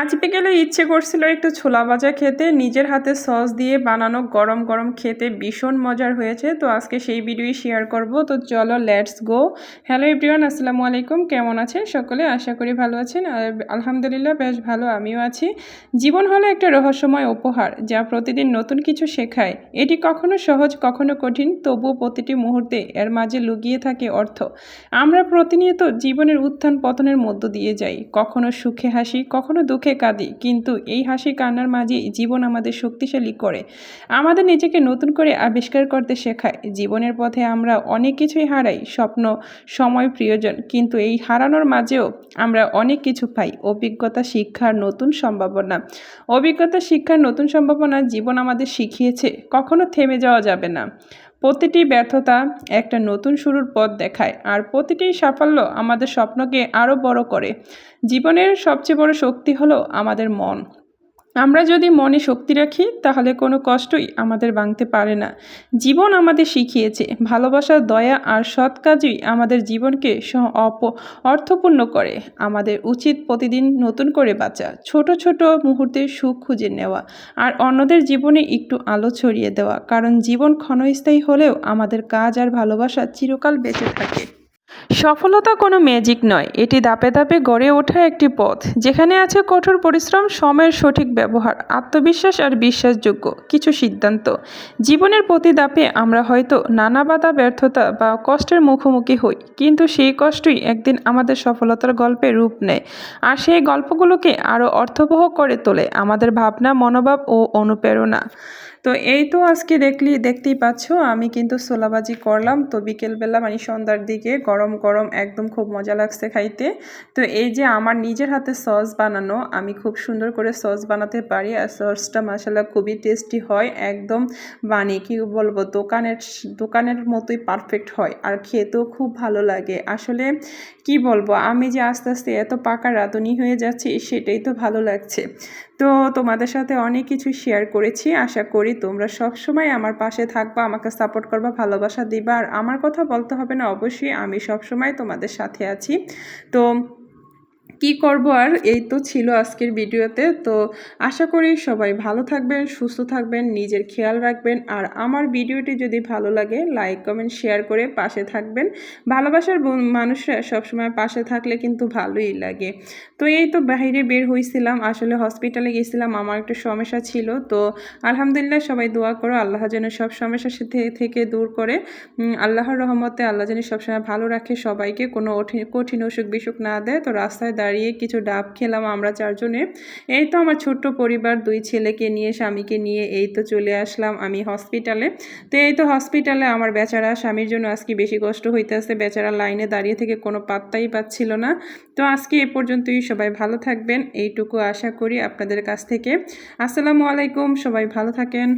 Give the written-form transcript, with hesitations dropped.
আজ বিকেলে ইচ্ছে করছিল একটু ছোলা ভাজা খেতে। নিজের হাতে সস দিয়ে বানানো গরম গরম খেতে ভীষণ মজার হয়েছে। তো আজকে সেই ভিডিওই শেয়ার করব। তো চলো লেটস গো। হ্যালো এভরিওয়ান, আসসালামু আলাইকুম। কেমন আছেন সকলে? আশা করি ভালো আছেন। আর আলহামদুলিল্লাহ বেশ ভালো আমিও আছি। জীবন হলো একটা রহস্যময় উপহার যা প্রতিদিন নতুন কিছু শেখায়। এটি কখনো সহজ কখনো কঠিন, তবুও প্রতিটি মুহূর্তে এর মাঝে লুকিয়ে থাকে অর্থ। আমরা প্রতিনিয়ত জীবনের উত্থান পতনের মধ্য দিয়ে যাই, কখনো সুখে হাসি কখনো দুঃখে কাঁদি, কিন্তু এই হাসি কান্নার মাঝে জীবন আমাদের শক্তিশালী করে, আমাদের নিজেকে নতুন করে আবিষ্কার করতে শেখায়। জীবনের পথে আমরা অনেক কিছুই হারাই, স্বপ্ন, সময়, প্রিয়জন, কিন্তু এই হারানোর মাঝেও আমরা অনেক কিছু পাই, অভিজ্ঞতা, শিক্ষার নতুন সম্ভাবনা। অভিজ্ঞতা, শিক্ষার নতুন সম্ভাবনা জীবন আমাদের শিখিয়েছে কখনো থেমে যাওয়া যাবে না। প্রতিটি ব্যর্থতা একটা নতুন শুরুর পথ দেখায়, আর প্রতিটি সাফল্য আমাদের স্বপ্নকে আরও বড় করে। জীবনের সবচেয়ে বড় শক্তি হলো আমাদের মন। আমরা যদি মনে শক্তি রাখি তাহলে কোনো কষ্টই আমাদের ভাঙতে পারে না। জীবন আমাদের শিখিয়েছে ভালোবাসা, দয়া আর সৎ কাজই আমাদের জীবনকে অর্থপূর্ণ করে। আমাদের উচিত প্রতিদিন নতুন করে বাঁচা, ছোট ছোট মুহূর্তে সুখ খুঁজে নেওয়া, আর অন্যদের জীবনে একটু আলো ছড়িয়ে দেওয়া, কারণ জীবন ক্ষণস্থায়ী হলেও আমাদের কাজ আর ভালোবাসা চিরকাল বেঁচে থাকে। সফলতা কোনো ম্যাজিক নয়, এটি ধাপে ধাপে গড়ে ওঠা একটি পথ, যেখানে আছে কঠোর পরিশ্রম, সময়ের সঠিক ব্যবহার, আত্মবিশ্বাস আর বিশ্বাসযোগ্য কিছু সিদ্ধান্ত। জীবনের প্রতি ধাপে আমরা হয়তো নানা বাধা, ব্যর্থতা বা কষ্টের মুখোমুখি হই, কিন্তু সেই কষ্টই একদিন আমাদের সফলতার গল্পে রূপ নেয়, আর সেই গল্পগুলোকে আরও অর্থবহ করে তোলে আমাদের ভাবনা, মনোভাব ও অনুপ্রেরণা। তো এই তো আজকে দেখতেই পাচ্ছ আমি কিন্তু ছোলাভাজি করলাম। তো বিকেলবেলা মানে সন্ধ্যার দিকে গরম গরম একদম খুব মজা লাগছে খাইতে। তো এই যে আমার নিজের হাতে সস বানানো, আমি খুব সুন্দর করে সস বানাতে পারি, আর সসটা মাশাআল্লাহ খুবই টেস্টি হয়। একদম মানে কি বলবো, দোকানের মতোই পারফেক্ট হয়, আর খেতেও খুব ভালো লাগে। আসলে কি বলবো, আমি যে আস্তে আস্তে এত পাকা রাঁধুনি হয়ে যাচ্ছি সেটাই তো ভালো লাগছে। তো তোমাদের সাথে অনেক কিছু শেয়ার করেছি, আশা করি তোমরা সবসময় আমার পাশে থাকবা, আমাকে সাপোর্ট করবা, ভালোবাসা দিবা। আর আমার কথা বলতে হবে না, অবশ্যই আমি সবসময় তোমাদের সাথে আছি। তো কি করব আর, এই তো ছিল আজকের ভিডিওতে। তো আশা করি সবাই ভালো থাকবেন, সুস্থ থাকবেন, নিজের খেয়াল রাখবেন। আর আমার ভিডিওটি যদি ভালো লাগে লাইক কমেন্ট শেয়ার করে পাশে থাকবেন। ভালোবাসার মানুষরা সবসময় পাশে থাকলে কিন্তু ভালোই লাগে। তো এই তো বাইরে বের হয়েছিলাম, আসলে হসপিটালে গেছিলাম, আমার একটু সমস্যা ছিল। তো আলহামদুলিল্লাহ সবাই দোয়া করো আল্লাহ যেন সব সমস্যা থেকে দূর করে। আল্লাহর রহমতে আল্লাহ যেন সবসময় ভালো রাখে সবাইকে, কোনো কঠিন অসুখ বিসুখ না দেয়। তো রাস্তায় দাঁড়িয়ে কিছু ডাব খেলাম আমরা চারজনে। এই তো আমার ছোট্ট পরিবার, 2 ছেলেকে নিয়ে, স্বামীকে নিয়ে এই তো চলে আসলাম আমি হসপিটালে। তো এই তো হসপিটালে আমার বেচারা স্বামীর জন্য আজকে বেশি কষ্ট হইতেছে, বেচারা লাইনে দাঁড়িয়ে থেকে কোনো পাত্তাই পাচ্ছিল না। তো আজকে এ পর্যন্তই, সবাই ভালো থাকবেন এইটুকু আশা করি আপনাদের কাছ থেকে। আসসালামু আলাইকুম, সবাই ভালো থাকেন।